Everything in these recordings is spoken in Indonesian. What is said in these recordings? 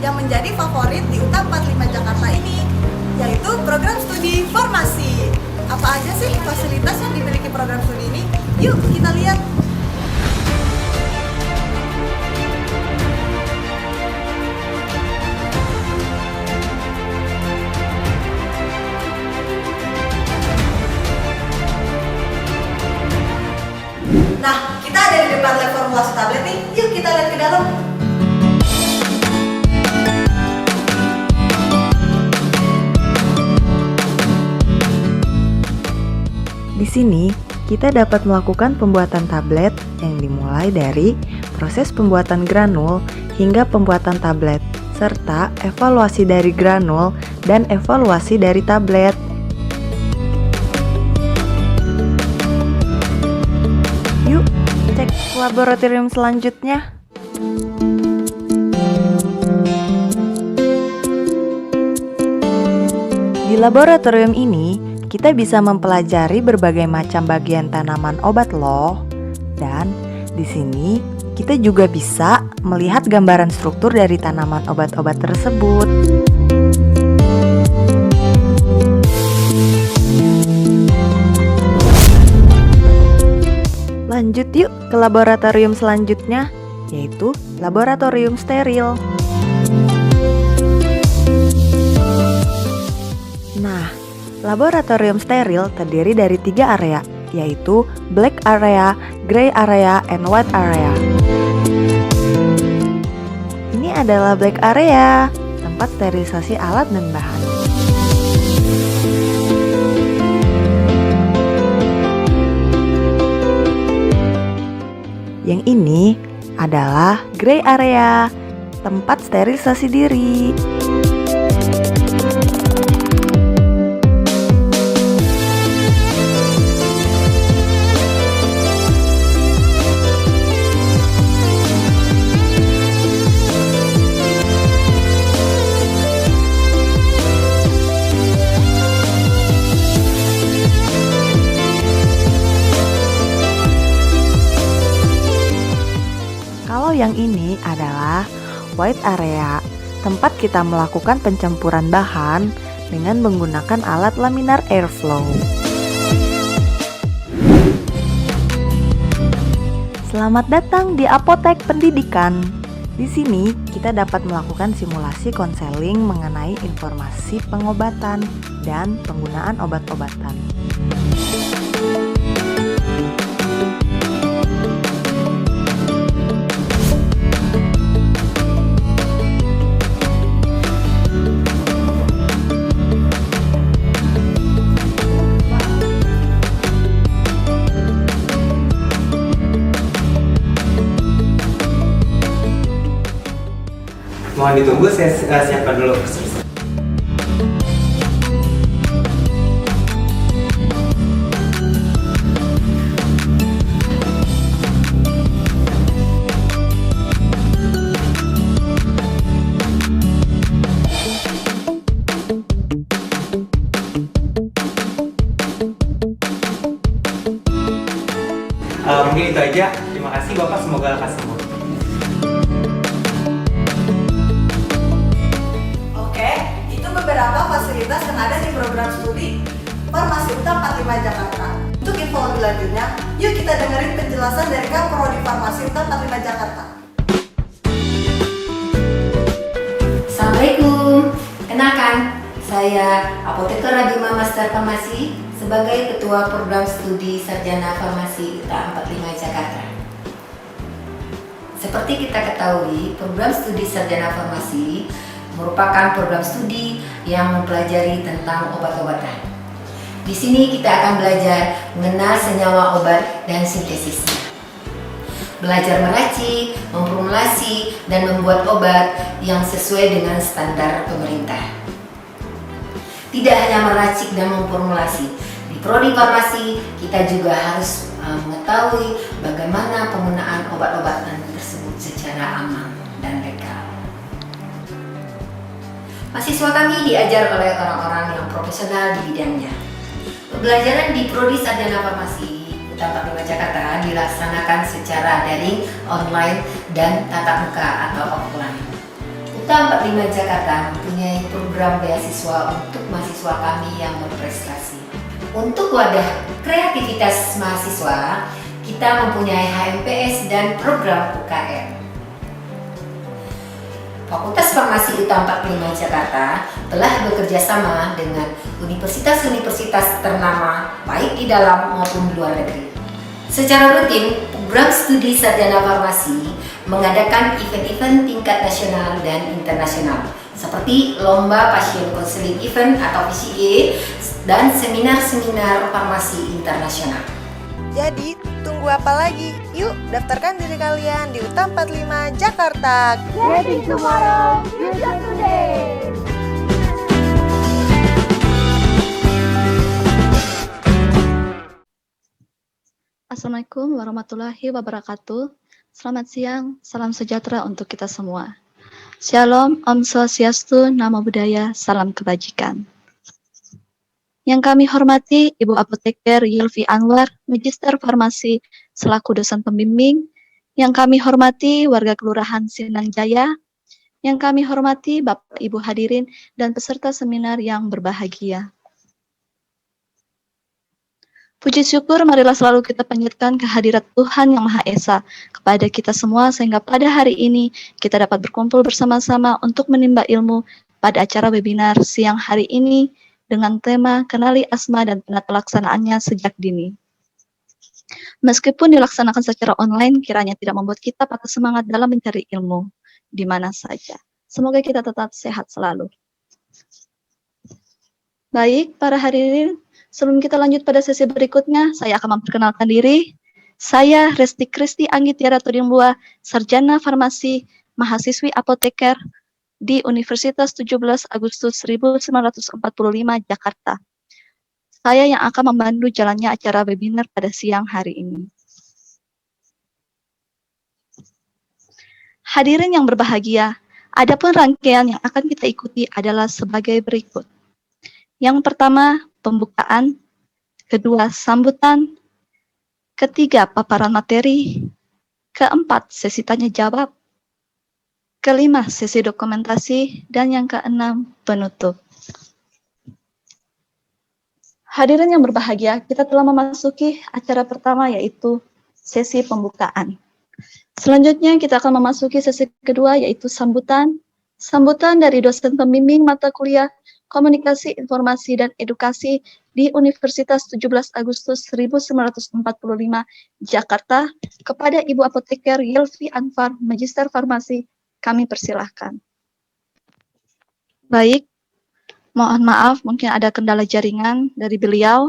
yang menjadi favorit di UTA 45 Jakarta ini, yaitu program studi farmasi. Apa aja sih fasilitas yang dimiliki program studi ini? Yuk kita lihat. Nah, kita ada di depan lab formulasi tablet nih. Yuk kita lihat ke dalam. Di sini, kita dapat melakukan pembuatan tablet yang dimulai dari proses pembuatan granul hingga pembuatan tablet, serta evaluasi dari granul dan evaluasi dari tablet. Yuk, cek laboratorium selanjutnya. Di laboratorium ini, kita bisa mempelajari berbagai macam bagian tanaman obat loh. Dan di sini kita juga bisa melihat gambaran struktur dari tanaman obat-obat tersebut. Lanjut yuk ke laboratorium selanjutnya, yaitu laboratorium steril. Nah, laboratorium steril terdiri dari 3 area, yaitu black area, gray area, and white area. Ini adalah black area, tempat sterilisasi alat dan bahan. Yang ini adalah gray area, tempat sterilisasi diri. Yang ini adalah white area, tempat kita melakukan pencampuran bahan dengan menggunakan alat laminar airflow. Selamat datang di Apotek Pendidikan. Di sini kita dapat melakukan simulasi konseling mengenai informasi pengobatan dan penggunaan obat-obatan. Mohon ditunggu, saya siapkan dulu. Mungkin itu aja. Terima kasih Bapak, semoga lekas sembuh. Beberapa fasilitas yang ada di program studi Farmasi UTA 45 Jakarta. Untuk info lebih lanjutnya, yuk kita dengerin penjelasan dari Kaprodi Farmasi UTA 45 Jakarta. Assalamualaikum, kenalkan, saya Apoteker Rabima Master Farmasi sebagai Ketua Program Studi Sarjana Farmasi UTA 45 Jakarta. Seperti kita ketahui, program studi Sarjana Farmasi merupakan program studi yang mempelajari tentang obat-obatan. Di sini kita akan belajar mengenal senyawa obat dan sintesisnya. Belajar meracik, memformulasi, dan membuat obat yang sesuai dengan standar pemerintah. Tidak hanya meracik dan memformulasi, di Prodi Farmasi kita juga harus mengetahui bagaimana penggunaan obat-obatan tersebut secara aman dan legal. Mahasiswa kami diajar oleh orang-orang yang profesional di bidangnya. Pembelajaran di Prodi Sarjana Farmasi UTA 45 Jakarta dilaksanakan secara daring, online, dan tatap muka atau offline. UTA 45 Jakarta mempunyai program beasiswa untuk mahasiswa kami yang berprestasi. Untuk wadah kreativitas mahasiswa, kita mempunyai HMPS dan program UKM. Fakultas Farmasi UTA 45 Jakarta telah bekerja sama dengan universitas-universitas ternama baik di dalam maupun di luar negeri. Secara rutin, program studi sarjana farmasi mengadakan event-event tingkat nasional dan internasional seperti lomba pasien konseling event atau PCE dan seminar-seminar farmasi internasional. Jadi, tunggu apa lagi? Yuk, daftarkan diri kalian di UTA 45 Jakarta. Ready tomorrow, future today. Assalamualaikum warahmatullahi wabarakatuh. Selamat siang, salam sejahtera untuk kita semua. Shalom, Om Swastiastu, Namo Buddhaya, salam kebajikan. Yang kami hormati Ibu Apoteker Yelvi Anwar, Magister Farmasi selaku dosen pembimbing. Yang kami hormati warga Kelurahan Sindang Jaya. Yang kami hormati Bapak Ibu hadirin dan peserta seminar yang berbahagia. Puji syukur marilah selalu kita panjatkan kehadirat Tuhan Yang Maha Esa kepada kita semua sehingga pada hari ini kita dapat berkumpul bersama-sama untuk menimba ilmu pada acara webinar siang hari ini dengan tema Kenali Asma dan Penata Laksanaannya Sejak Dini. Meskipun dilaksanakan secara online, kiranya tidak membuat kita patah semangat dalam mencari ilmu di mana saja. Semoga kita tetap sehat selalu. Baik, para hadirin, sebelum kita lanjut pada sesi berikutnya, saya akan memperkenalkan diri. Saya Resti Kristi Anggitiara Tudimbua, Sarjana Farmasi, Mahasiswi Apoteker di Universitas 17 Agustus 1945, Jakarta. Saya yang akan membantu jalannya acara webinar pada siang hari ini. Hadirin yang berbahagia, adapun rangkaian yang akan kita ikuti adalah sebagai berikut. Yang pertama, pembukaan, kedua, sambutan, ketiga, paparan materi, keempat, sesi tanya jawab, kelima, sesi dokumentasi, dan yang keenam, penutup. Hadirin yang berbahagia, kita telah memasuki acara pertama yaitu sesi pembukaan. Selanjutnya kita akan memasuki sesi kedua yaitu sambutan. Sambutan dari dosen pembimbing mata kuliah Komunikasi, Informasi, dan Edukasi di Universitas 17 Agustus 1945, Jakarta, kepada Ibu Apoteker Yelvi Anwar, Magister Farmasi, kami persilahkan. Baik, mohon maaf, mungkin ada kendala jaringan dari beliau.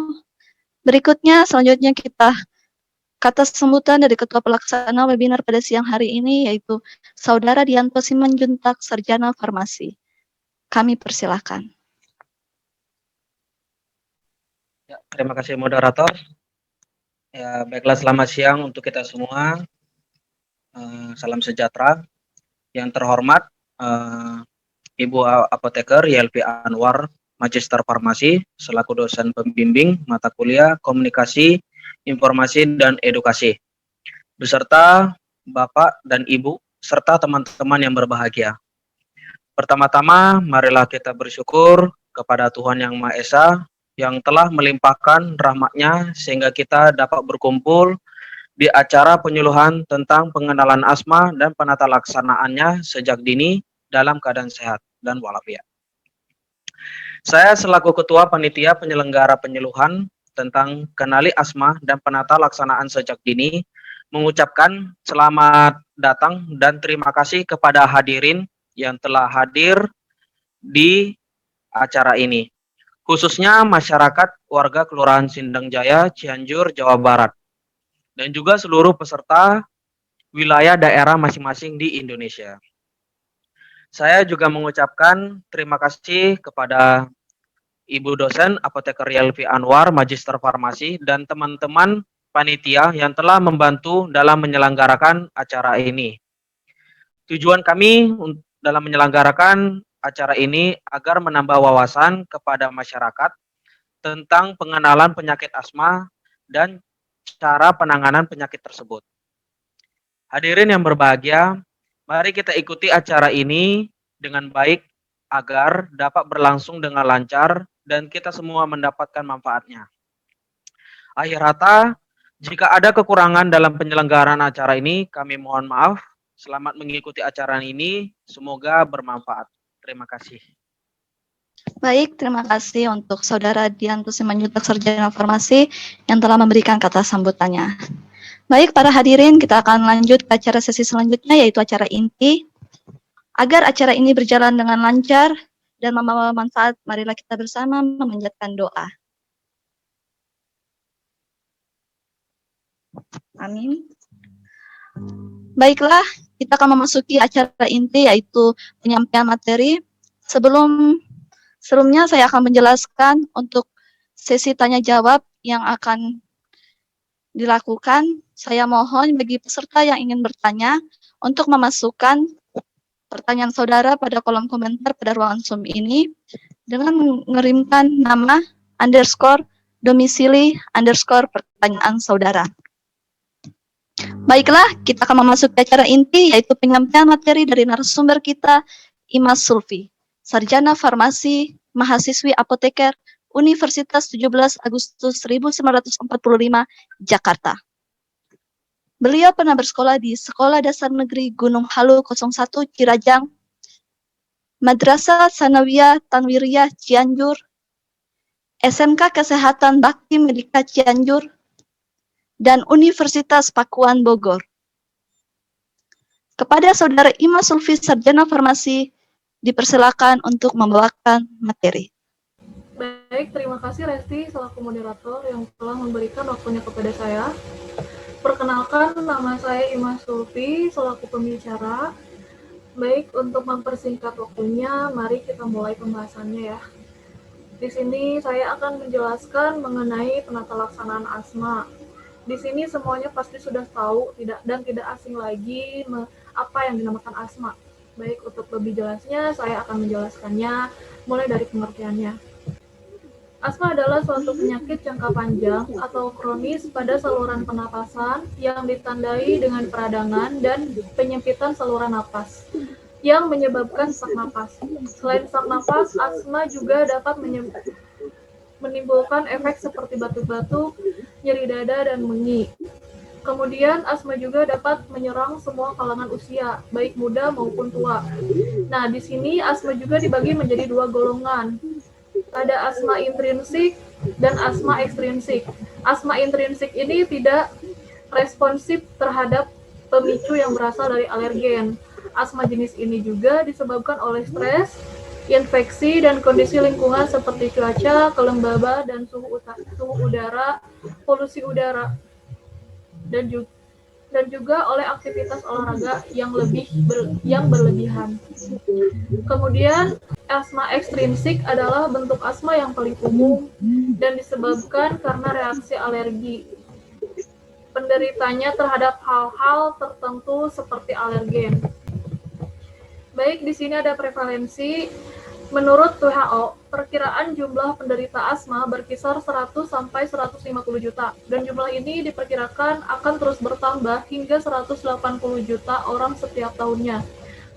Berikutnya, selanjutnya kita kata sambutan dari Ketua Pelaksana webinar pada siang hari ini, yaitu Saudara Dianto Simanjuntak, Sarjana Farmasi. Kami persilahkan. Ya, terima kasih moderator. Ya, baiklah, selamat siang untuk kita semua. Salam sejahtera. Yang terhormat Ibu Apoteker Yelvi Anwar, Magister Farmasi selaku dosen pembimbing mata kuliah Komunikasi, Informasi, dan Edukasi, beserta Bapak dan Ibu serta teman-teman yang berbahagia. Pertama-tama, marilah kita bersyukur kepada Tuhan Yang Maha Esa yang telah melimpahkan rahmat-Nya sehingga kita dapat berkumpul di acara penyuluhan tentang pengenalan asma dan penata laksanaannya sejak dini dalam keadaan sehat dan walafiat. Saya selaku Ketua Panitia Penyelenggara Penyuluhan tentang Kenali Asma dan Penata Laksanaan Sejak Dini mengucapkan selamat datang dan terima kasih kepada hadirin yang telah hadir di acara ini, khususnya masyarakat warga Kelurahan Sindang Jaya, Cianjur, Jawa Barat, dan juga seluruh peserta wilayah daerah masing-masing di Indonesia. Saya juga mengucapkan terima kasih kepada Ibu dosen Apoteker Yelvi Anwar, Magister Farmasi, dan teman-teman panitia yang telah membantu dalam menyelenggarakan acara ini. Tujuan kami dalam menyelenggarakan acara ini agar menambah wawasan kepada masyarakat tentang pengenalan penyakit asma dan cara penanganan penyakit tersebut. Hadirin yang berbahagia, mari kita ikuti acara ini dengan baik agar dapat berlangsung dengan lancar dan kita semua mendapatkan manfaatnya. Akhir kata, jika ada kekurangan dalam penyelenggaraan acara ini, kami mohon maaf. Selamat mengikuti acara ini, semoga bermanfaat. Terima kasih. Baik, terima kasih untuk Saudara Dianto Simanjuntak Sarjana Farmasi yang telah memberikan kata sambutannya. Baik, para hadirin, kita akan lanjut ke acara sesi selanjutnya, yaitu acara inti. Agar acara ini berjalan dengan lancar dan membawa manfaat, marilah kita bersama memanjatkan doa. Amin. Baiklah, kita akan memasuki acara inti, yaitu penyampaian materi. Sebelumnya saya akan menjelaskan untuk sesi tanya jawab yang akan dilakukan. Saya mohon bagi peserta yang ingin bertanya untuk memasukkan pertanyaan saudara pada kolom komentar pada ruangan Zoom ini dengan mengirimkan nama _domisili _pertanyaan saudara. Baiklah, kita akan memasuki acara inti, yaitu penyampaian materi dari narasumber kita, Imas Sulfi, Sarjana Farmasi, Mahasiswi Apoteker, Universitas 17 Agustus 1945, Jakarta. Beliau pernah bersekolah di Sekolah Dasar Negeri Gunung Halu 01 Cirajang, Madrasah Sanawiyah Tanwiriyah Cianjur, SMK Kesehatan Bakti Medika Cianjur, dan Universitas Pakuan Bogor. Kepada Saudara Imas Sulfi Sarjana Farmasi, dipersilakan untuk membawakan materi. Baik, terima kasih Resti selaku moderator yang telah memberikan waktunya kepada saya. Perkenalkan, nama saya Imas Sulfi selaku pembicara. Baik, untuk mempersingkat waktunya, mari kita mulai pembahasannya ya. Di sini saya akan menjelaskan mengenai penata laksanaan asma. Di sini semuanya pasti sudah tahu dan tidak asing lagi apa yang dinamakan asma. Baik, untuk lebih jelasnya saya akan menjelaskannya mulai dari pengertiannya. Asma adalah suatu penyakit jangka panjang atau kronis pada saluran pernapasan yang ditandai dengan peradangan dan penyempitan saluran napas yang menyebabkan sesak napas. Selain sesak napas, asma juga dapat menimbulkan efek seperti batuk-batuk, nyeri dada, dan mengi. Kemudian, asma juga dapat menyerang semua kalangan usia, baik muda maupun tua. Nah, di sini asma juga dibagi menjadi dua golongan. Ada asma intrinsik dan asma ekstrinsik. Asma intrinsik ini tidak responsif terhadap pemicu yang berasal dari alergen. Asma jenis ini juga disebabkan oleh stres, infeksi, dan kondisi lingkungan seperti cuaca, kelembaban, dan suhu udara, polusi udara, dan juga oleh aktivitas olahraga yang berlebihan. Kemudian, asma ekstrinsik adalah bentuk asma yang paling umum dan disebabkan karena reaksi alergi penderitanya terhadap hal-hal tertentu seperti alergen. Baik, di sini ada prevalensi. Menurut WHO, perkiraan jumlah penderita asma berkisar 100 sampai 150 juta, dan jumlah ini diperkirakan akan terus bertambah hingga 180 juta orang setiap tahunnya.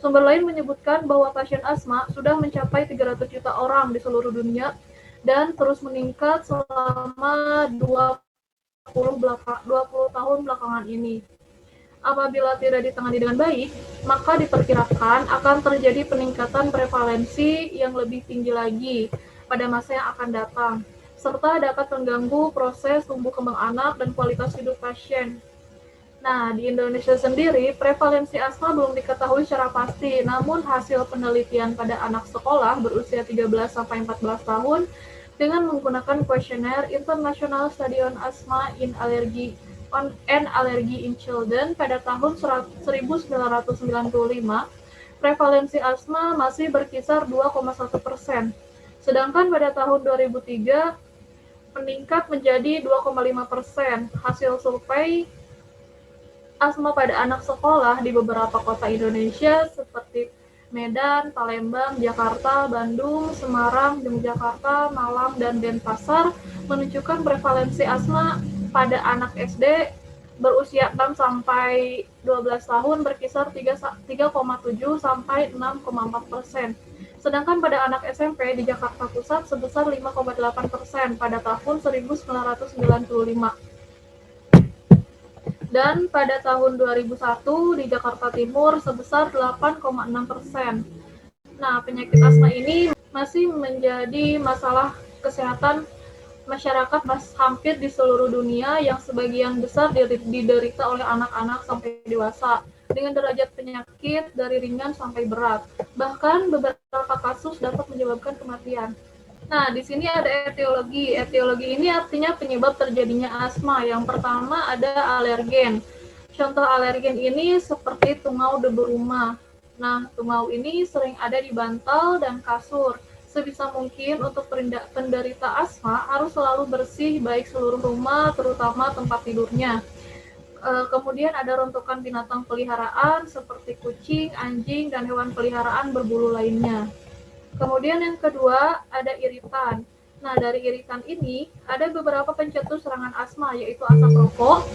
Sumber lain menyebutkan bahwa pasien asma sudah mencapai 300 juta orang di seluruh dunia dan terus meningkat selama 20 tahun belakangan ini. Apabila tidak ditangani dengan baik, maka diperkirakan akan terjadi peningkatan prevalensi yang lebih tinggi lagi pada masa yang akan datang, serta dapat mengganggu proses tumbuh kembang anak dan kualitas hidup pasien. Nah, di Indonesia sendiri, prevalensi asma belum diketahui secara pasti, namun hasil penelitian pada anak sekolah berusia 13-14 tahun dengan menggunakan kuesioner International Study on Asthma in Allergy in Children pada tahun 1995, prevalensi asma masih berkisar 2,1%. Sedangkan pada tahun 2003 meningkat menjadi 2,5%. Hasil survei asma pada anak sekolah di beberapa kota Indonesia seperti Medan, Palembang, Jakarta, Bandung, Semarang, Yogyakarta, Malang, dan Denpasar menunjukkan prevalensi asma pada anak SD berusia 6 sampai 12 tahun berkisar 3,7 sampai 6,4%. Sedangkan pada anak SMP di Jakarta Pusat sebesar 5,8% pada tahun 1995. Dan pada tahun 2001 di Jakarta Timur sebesar 8,6%. Nah, penyakit asma ini masih menjadi masalah kesehatan masyarakat hampir di seluruh dunia yang sebagian besar diderita oleh anak-anak sampai dewasa dengan derajat penyakit dari ringan sampai berat. Bahkan beberapa kasus dapat menyebabkan kematian. Nah, di sini ada etiologi. Etiologi ini artinya penyebab terjadinya asma. Yang pertama ada alergen. Contoh alergen ini seperti tungau debu rumah. Nah, tungau ini sering ada di bantal dan kasur. Sebisa mungkin untuk penderita asma harus selalu bersih baik seluruh rumah, terutama tempat tidurnya. Kemudian ada rontokan binatang peliharaan seperti kucing, anjing, dan hewan peliharaan berbulu lainnya. Kemudian yang kedua ada iritan. Nah, dari iritan ini ada beberapa pencetus serangan asma, yaitu asap rokok.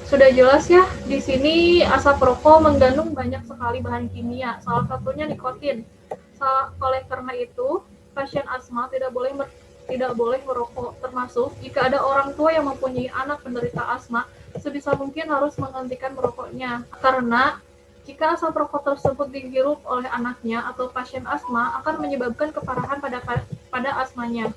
Sudah jelas ya, di sini asap rokok mengandung banyak sekali bahan kimia, salah satunya nikotin. Oleh karena itu, pasien asma tidak boleh merokok, termasuk jika ada orang tua yang mempunyai anak penderita asma, sebisa mungkin harus menghentikan merokoknya. Karena jika asap rokok tersebut dihirup oleh anaknya atau pasien asma akan menyebabkan keparahan pada asmanya.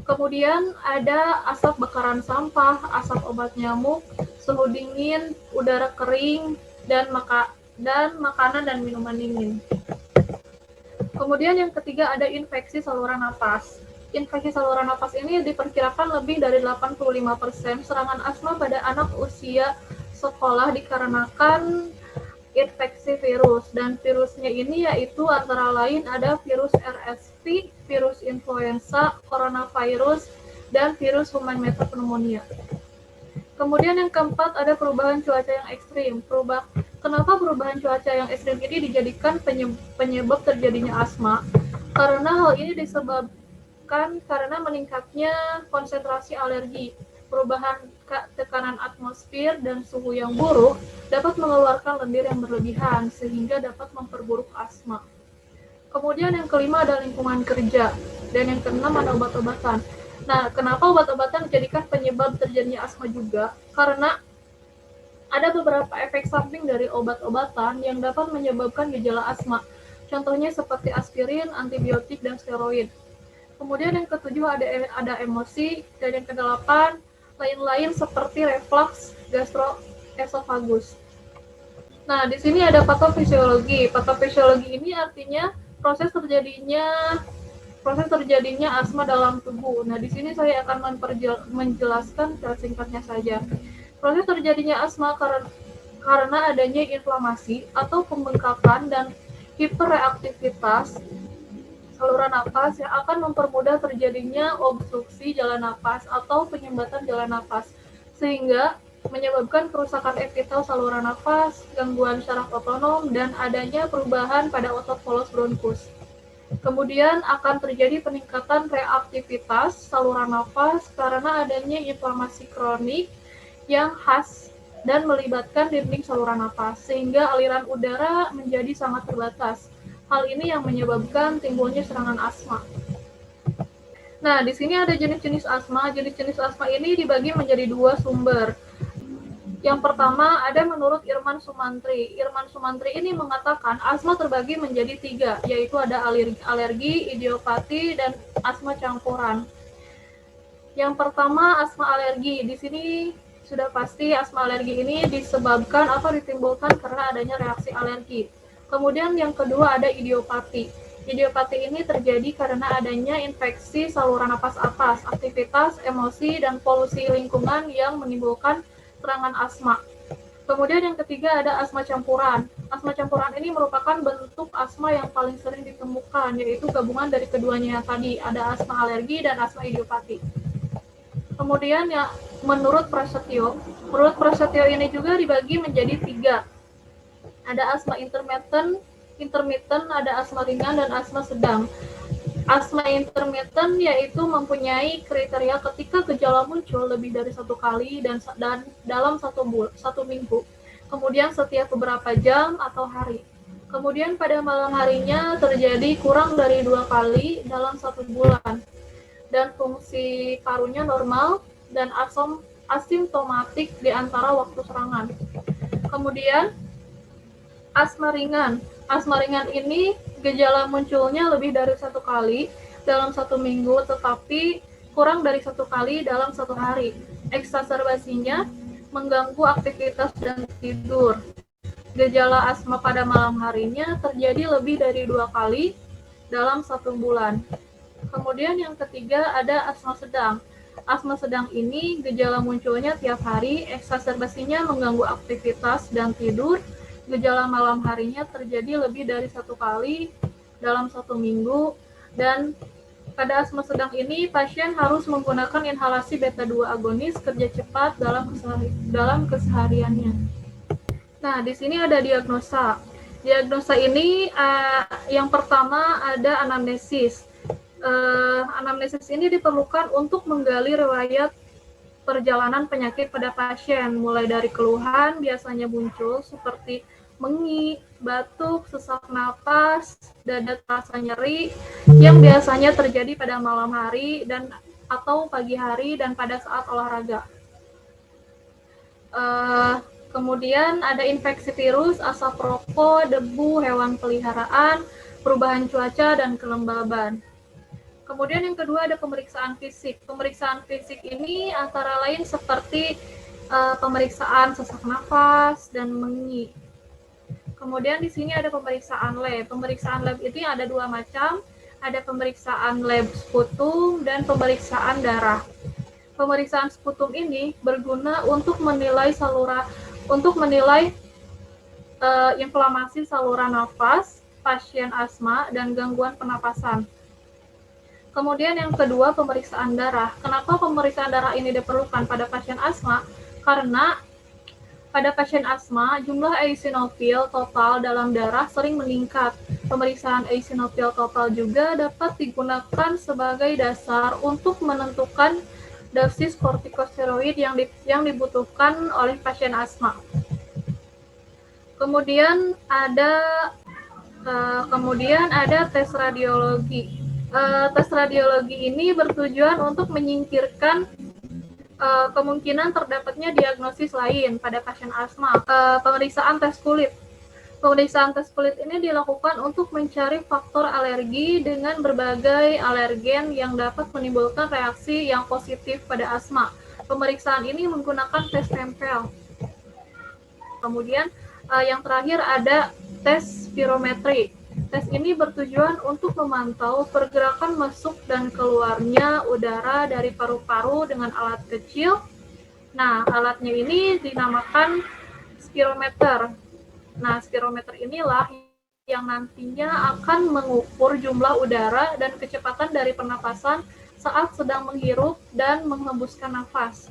Kemudian ada asap bakaran sampah, asap obat nyamuk, suhu dingin, udara kering, dan makanan dan minuman dingin. Kemudian yang ketiga ada infeksi saluran napas. Infeksi saluran napas ini diperkirakan lebih dari 85% serangan asma pada anak usia sekolah dikarenakan infeksi virus, dan virusnya ini yaitu antara lain ada virus RSV, virus influenza, coronavirus, dan virus human metapneumonia. Kemudian yang keempat ada perubahan cuaca yang ekstrim. Kenapa perubahan cuaca yang ekstrim ini dijadikan penyebab terjadinya asma? Karena hal ini disebabkan karena meningkatnya konsentrasi alergi. Perubahan tekanan atmosfer dan suhu yang buruk dapat mengeluarkan lendir yang berlebihan sehingga dapat memperburuk asma. Kemudian yang kelima ada lingkungan kerja, dan yang keenam ada obat-obatan. Nah, kenapa obat-obatan dijadikan penyebab terjadinya asma juga? Karena ada beberapa efek samping dari obat-obatan yang dapat menyebabkan gejala asma. Contohnya seperti aspirin, antibiotik, dan steroid. Kemudian yang ketujuh ada emosi, dan yang kedelapan lain-lain seperti reflux gastroesofagus. Nah, di sini ada patofisiologi. Patofisiologi ini artinya proses terjadinya asma dalam tubuh. Nah, di sini saya akan menjelaskan secara singkatnya saja. Proses terjadinya asma karena adanya inflamasi atau pembengkakan dan hiperreaktivitas saluran napas yang akan mempermudah terjadinya obstruksi jalan napas atau penyumbatan jalan napas, sehingga menyebabkan kerusakan epitel saluran napas, gangguan syaraf otonom, dan adanya perubahan pada otot polos bronkus. Kemudian akan terjadi peningkatan reaktivitas saluran napas karena adanya inflamasi kronik yang khas dan melibatkan dinding saluran napas, sehingga aliran udara menjadi sangat terbatas. Hal ini yang menyebabkan timbulnya serangan asma. Nah, di sini ada jenis-jenis asma. Jenis-jenis asma ini dibagi menjadi dua sumber. Yang pertama ada menurut Irman Sumantri. Irman Sumantri ini mengatakan asma terbagi menjadi tiga, yaitu ada alergi, idiopati, dan asma campuran. Yang pertama asma alergi. Di sini sudah pasti asma alergi ini disebabkan atau ditimbulkan karena adanya reaksi alergi. Kemudian yang kedua ada idiopati. Idiopati ini terjadi karena adanya infeksi saluran napas atas, aktivitas, emosi, dan polusi lingkungan yang menimbulkan serangan asma. Kemudian yang ketiga ada asma campuran. Asma campuran ini merupakan bentuk asma yang paling sering ditemukan, yaitu gabungan dari keduanya yang tadi, ada asma alergi dan asma idiopati. Kemudian ya menurut Prasetyo ini juga dibagi menjadi tiga. Ada asma intermittent, ada asma ringan, dan asma sedang. Asma intermittent yaitu mempunyai kriteria ketika gejala muncul lebih dari 1 kali dan dalam satu minggu, kemudian setiap beberapa jam atau hari. Kemudian pada malam harinya terjadi kurang dari 2 kali dalam 1 bulan, dan fungsi parunya normal dan asimptomatik di antara waktu serangan. Kemudian asma ringan. Asma ringan ini gejala munculnya lebih dari 1 kali dalam 1 minggu, tetapi kurang dari 1 kali dalam 1 hari. Eksaserbasinya mengganggu aktivitas dan tidur. Gejala asma pada malam harinya terjadi lebih dari 2 kali dalam 1 bulan. Kemudian yang ketiga ada asma sedang. Asma sedang ini gejala munculnya tiap hari, eksaserbasinya mengganggu aktivitas dan tidur. Gejala malam harinya terjadi lebih dari 1 kali dalam 1 minggu, dan pada asma sedang ini pasien harus menggunakan inhalasi beta-2 agonis kerja cepat dalam kesehariannya. Nah, di sini ada diagnosa. Diagnosa ini yang pertama ada anamnesis. Anamnesis ini diperlukan untuk menggali riwayat perjalanan penyakit pada pasien, mulai dari keluhan biasanya muncul seperti mengi, batuk, sesak napas, dada terasa nyeri yang biasanya terjadi pada malam hari dan atau pagi hari dan pada saat olahraga. Kemudian ada infeksi virus, asap rokok, debu, hewan peliharaan, perubahan cuaca, dan kelembaban. Kemudian yang kedua ada pemeriksaan fisik. Pemeriksaan fisik ini antara lain seperti pemeriksaan sesak nafas dan mengi. Kemudian di sini ada pemeriksaan lab. Pemeriksaan lab itu ada 2 macam. Ada pemeriksaan lab sputum dan pemeriksaan darah. Pemeriksaan sputum ini berguna untuk menilai inflamasi saluran nafas pasien asma dan gangguan pernapasan. Kemudian yang kedua, pemeriksaan darah. Kenapa pemeriksaan darah ini diperlukan pada pasien asma? Karena pada pasien asma, jumlah eosinofil total dalam darah sering meningkat. Pemeriksaan eosinofil total juga dapat digunakan sebagai dasar untuk menentukan dosis kortikosteroid yang dibutuhkan oleh pasien asma. Kemudian ada tes radiologi. Tes radiologi ini bertujuan untuk menyingkirkan kemungkinan terdapatnya diagnosis lain pada pasien asma. Pemeriksaan tes kulit. Pemeriksaan tes kulit ini dilakukan untuk mencari faktor alergi dengan berbagai alergen yang dapat menimbulkan reaksi yang positif pada asma. Pemeriksaan ini menggunakan tes tempel. Kemudian yang terakhir ada tes spirometri. Tes ini bertujuan untuk memantau pergerakan masuk dan keluarnya udara dari paru-paru dengan alat kecil. Nah, alatnya ini dinamakan spirometer. Nah, spirometer inilah yang nantinya akan mengukur jumlah udara dan kecepatan dari pernapasan saat sedang menghirup dan menghembuskan nafas.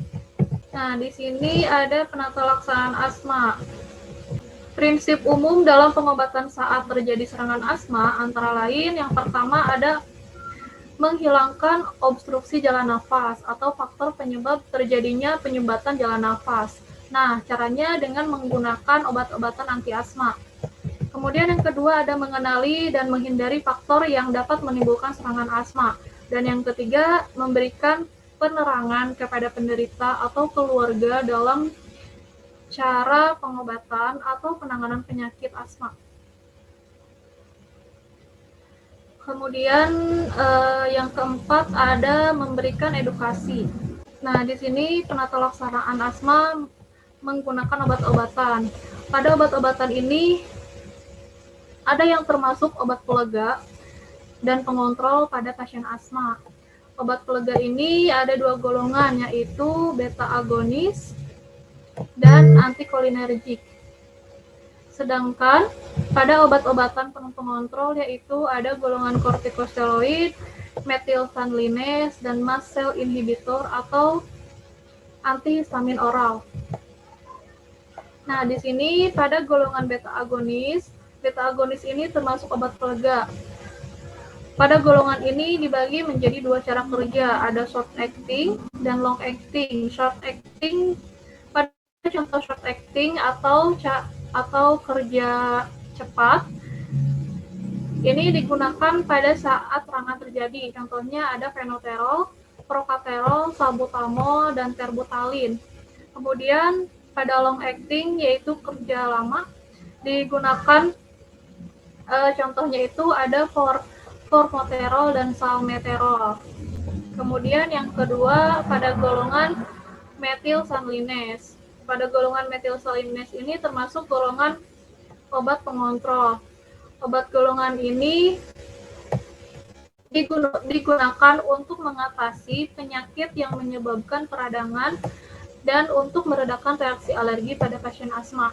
Nah, di sini ada penata laksanaan asma. Prinsip umum dalam pengobatan saat terjadi serangan asma antara lain yang pertama ada menghilangkan obstruksi jalan nafas atau faktor penyebab terjadinya penyumbatan jalan nafas. Nah, caranya dengan menggunakan obat-obatan anti asma. Kemudian yang kedua ada mengenali dan menghindari faktor yang dapat menimbulkan serangan asma. Dan yang ketiga memberikan penerangan kepada penderita atau keluarga dalam cara pengobatan atau penanganan penyakit asma. Kemudian yang keempat ada memberikan edukasi. Nah, di sini penata laksanaan asma menggunakan obat-obatan. Pada obat-obatan ini ada yang termasuk obat pelega dan pengontrol pada pasien asma. Obat pelega ini ada 2 golongan, yaitu beta agonis dan antikolinergik. Sedangkan pada obat-obatan pengontrol yaitu ada golongan kortikosteroid, methylphenidase, dan mast cell inhibitor atau antihistamin oral. Nah, di sini pada golongan beta agonis ini termasuk obat pelega. Pada golongan ini dibagi menjadi dua cara kerja, ada short acting dan long acting. Short acting pada contoh short acting atau kerja cepat ini digunakan pada saat serangan terjadi. Contohnya ada fenoterol, procaterol, salbutamol, dan terbutalin. Kemudian pada long acting yaitu kerja lama digunakan contohnya itu ada formoterol dan salmeterol. Kemudian yang kedua pada golongan metilsalinase. Pada golongan metilsalinase ini termasuk golongan obat pengontrol. Obat golongan ini digunakan untuk mengatasi penyakit yang menyebabkan peradangan dan untuk meredakan reaksi alergi pada pasien asma.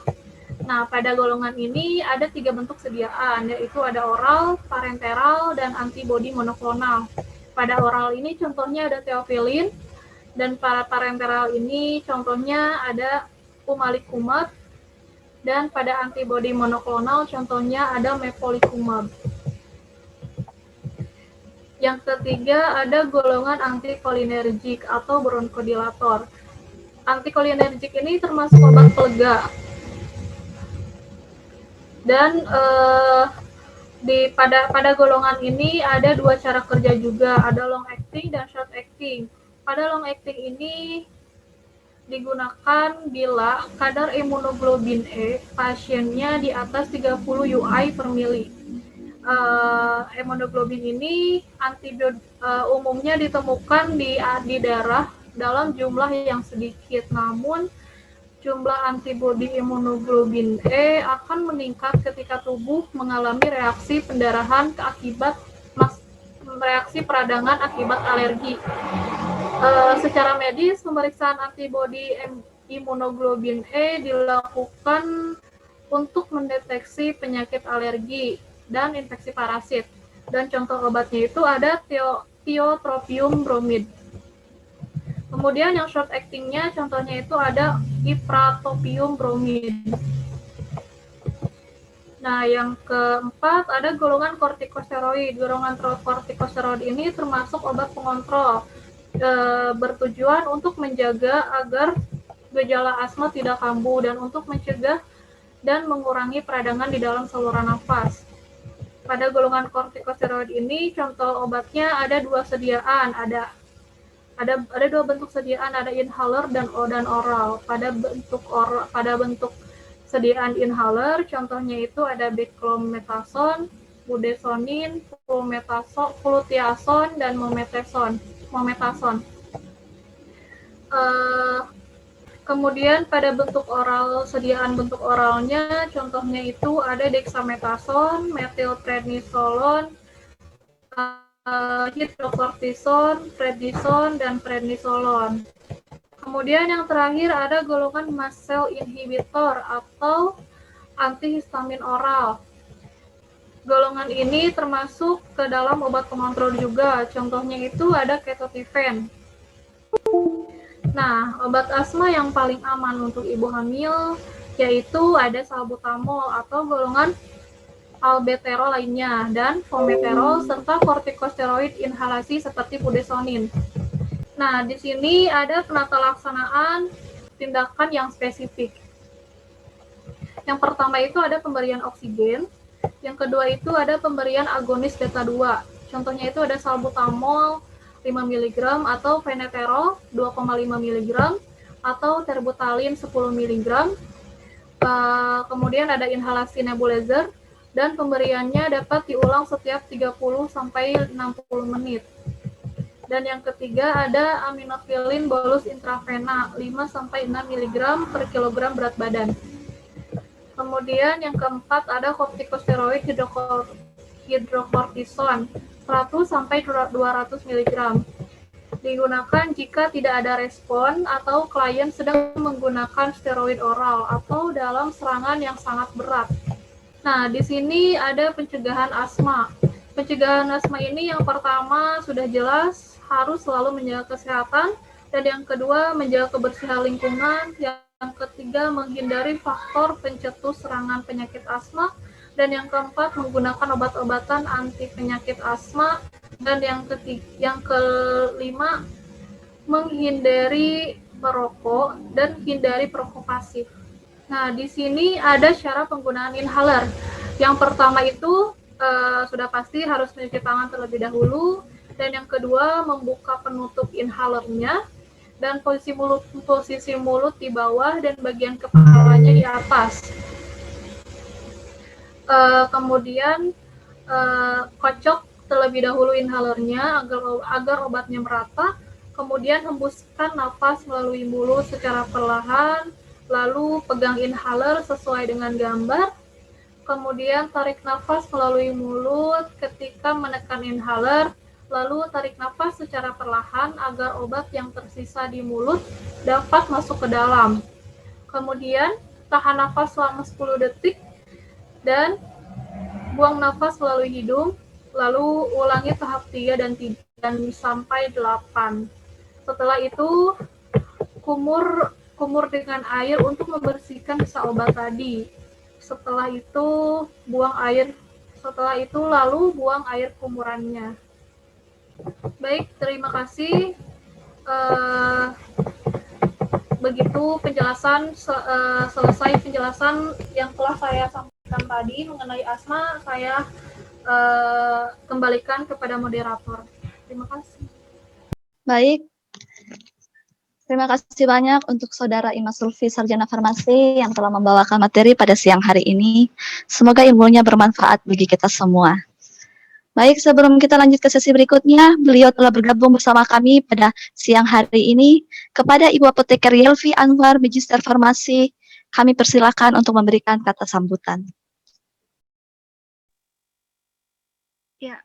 Nah, pada golongan ini ada 3 bentuk sediaan, yaitu ada oral, parenteral, dan antibodi monoklonal. Pada oral ini contohnya ada theophylline, dan pada parenteral ini contohnya ada umalikumab, dan pada antibodi monoklonal contohnya ada mepolikumab. Yang ketiga ada golongan antikolinergik atau bronkodilator. Antikolinergik ini termasuk obat pelega. Dan pada golongan ini ada 2 cara kerja juga, ada long acting dan short acting. Pada long acting ini digunakan bila kadar imunoglobin E pasiennya di atas 30 UI per mili. Imunoglobin ini umumnya ditemukan di darah dalam jumlah yang sedikit, namun jumlah antibodi imunoglobin E akan meningkat ketika tubuh mengalami reaksi pendarahan akibat reaksi peradangan akibat alergi. Secara medis, pemeriksaan antibodi imunoglobin E dilakukan untuk mendeteksi penyakit alergi dan infeksi parasit. Dan contoh obatnya itu ada tiotropium bromid. Kemudian yang short acting-nya contohnya itu ada ipratopium bromid. Nah, yang keempat ada golongan kortikosteroid. Golongan kortikosteroid ini termasuk obat pengontrol, bertujuan untuk menjaga agar gejala asma tidak kambuh dan untuk mencegah dan mengurangi peradangan di dalam saluran nafas. Pada golongan kortikosteroid ini contoh obatnya ada 2 sediaan, ada 2 bentuk sediaan, ada inhaler dan oral. Pada bentuk sediaan inhaler contohnya itu ada beclomethasone, budesonide, fluticasone, dan mometasone. Kemudian pada bentuk oral, sediaan bentuk oralnya contohnya itu ada dexamethasone, methylprednisolone, hydrocortisone, prednisone, dan prednisolone. Kemudian yang terakhir ada golongan mast cell inhibitor atau antihistamin oral. Golongan ini termasuk ke dalam obat pengontrol juga, contohnya itu ada ketotifen. Nah, obat asma yang paling aman untuk ibu hamil yaitu ada salbutamol atau golongan albuterol lainnya dan formoterol serta kortikosteroid inhalasi seperti budesonide. Nah, di sini ada penata laksanaan tindakan yang spesifik. Yang pertama itu ada pemberian oksigen, yang kedua itu ada pemberian agonis beta 2. Contohnya itu ada salbutamol 5 mg atau feneterol 2,5 mg atau terbutalin 10 mg. Kemudian ada inhalasi nebulizer dan pemberiannya dapat diulang setiap 30 sampai 60 menit. Dan yang ketiga ada aminofilin bolus intravena 5 sampai 6 mg per kilogram berat badan. Kemudian yang keempat ada kortikosteroid hidrokortison 100 sampai 200 mg. Digunakan jika tidak ada respon atau klien sedang menggunakan steroid oral atau dalam serangan yang sangat berat. Nah, di sini ada pencegahan asma. Pencegahan asma ini yang pertama sudah jelas harus selalu menjaga kesehatan, dan yang kedua menjaga kebersihan lingkungan, yang ketiga menghindari faktor pencetus serangan penyakit asma, Dan yang keempat, menggunakan obat-obatan anti penyakit asma. Dan yang kelima, menghindari merokok dan hindari perokok pasif. Nah, di sini ada cara penggunaan inhaler. Yang pertama itu sudah pasti harus mencuci tangan terlebih dahulu. Dan yang kedua, membuka penutup inhalernya dan posisi mulut di bawah dan bagian kepalanya di atas. Kemudian kocok terlebih dahulu inhalernya agar obatnya merata. Kemudian hembuskan nafas melalui mulut secara perlahan, lalu pegang inhaler sesuai dengan gambar. Kemudian tarik nafas melalui mulut ketika menekan inhaler, lalu tarik nafas secara perlahan agar obat yang tersisa di mulut dapat masuk ke dalam. Kemudian tahan nafas selama 10 detik dan buang nafas melalui hidung, lalu ulangi tahap 3 dan sampai 8. Setelah itu, kumur dengan air untuk membersihkan sisa obat tadi. Setelah itu, lalu buang air kumurannya. Baik, terima kasih. Begitu penjelasan, selesai penjelasan yang telah saya sampaikan tadi mengenai asma, saya kembalikan kepada moderator. Terima kasih. Baik, terima kasih banyak untuk Saudara Imas Sulfi, Sarjana Farmasi yang telah membawakan materi pada siang hari ini. Semoga ilmunya bermanfaat bagi kita semua. Baik, sebelum kita lanjut ke sesi berikutnya, beliau telah bergabung bersama kami pada siang hari ini. Kepada Ibu Apoteker Yelvi Anwar, Magister Farmasi, kami persilakan untuk memberikan kata sambutan. Ya,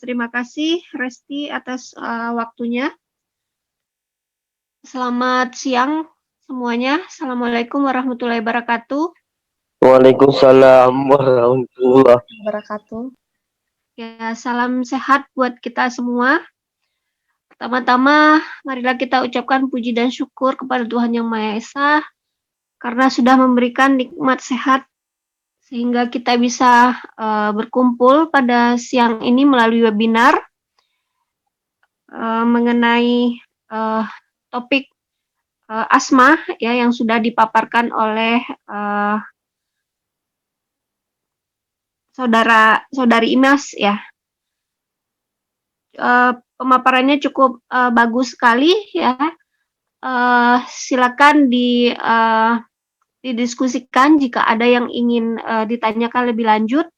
terima kasih Resti atas waktunya. Selamat siang semuanya. Assalamualaikum warahmatullahi wabarakatuh. Waalaikumsalam warahmatullahi Wabarakatuh. Ya, salam sehat buat kita semua. Pertama-tama, marilah kita ucapkan puji dan syukur kepada Tuhan Yang Maha Esa karena sudah memberikan nikmat sehat sehingga kita bisa berkumpul pada siang ini melalui webinar mengenai topik asma ya yang sudah dipaparkan oleh saudari Imas ya. Pemaparannya cukup bagus sekali ya. Silakan didiskusikan jika ada yang ingin ditanyakan lebih lanjut.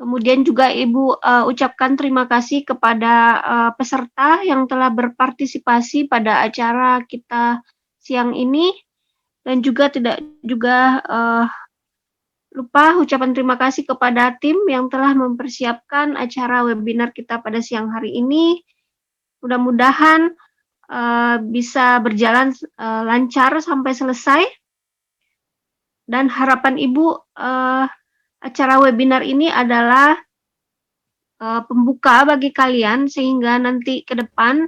Kemudian juga Ibu ucapkan terima kasih kepada peserta yang telah berpartisipasi pada acara kita siang ini dan juga tidak lupa ucapan terima kasih kepada tim yang telah mempersiapkan acara webinar kita pada siang hari ini. Mudah-mudahan bisa berjalan lancar sampai selesai. Dan harapan Ibu acara webinar ini adalah pembuka bagi kalian sehingga nanti ke depan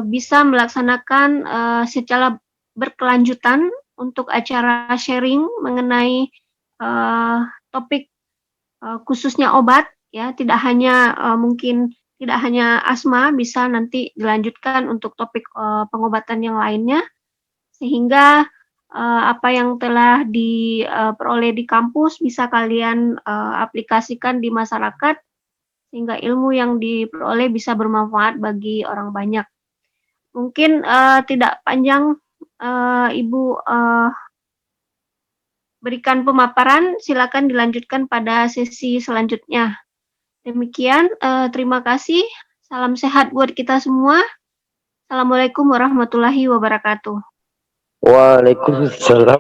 bisa melaksanakan secara berkelanjutan untuk acara sharing mengenai topik khususnya obat ya, tidak hanya mungkin tidak hanya asma, bisa nanti dilanjutkan untuk topik pengobatan yang lainnya sehingga apa yang telah diperoleh di kampus bisa kalian aplikasikan di masyarakat sehingga ilmu yang diperoleh bisa bermanfaat bagi orang banyak. Mungkin tidak panjang Ibu berikan pemaparan, silakan dilanjutkan pada sesi selanjutnya. Demikian, terima kasih. Salam sehat buat kita semua. Assalamualaikum warahmatullahi wabarakatuh. Waalaikumsalam.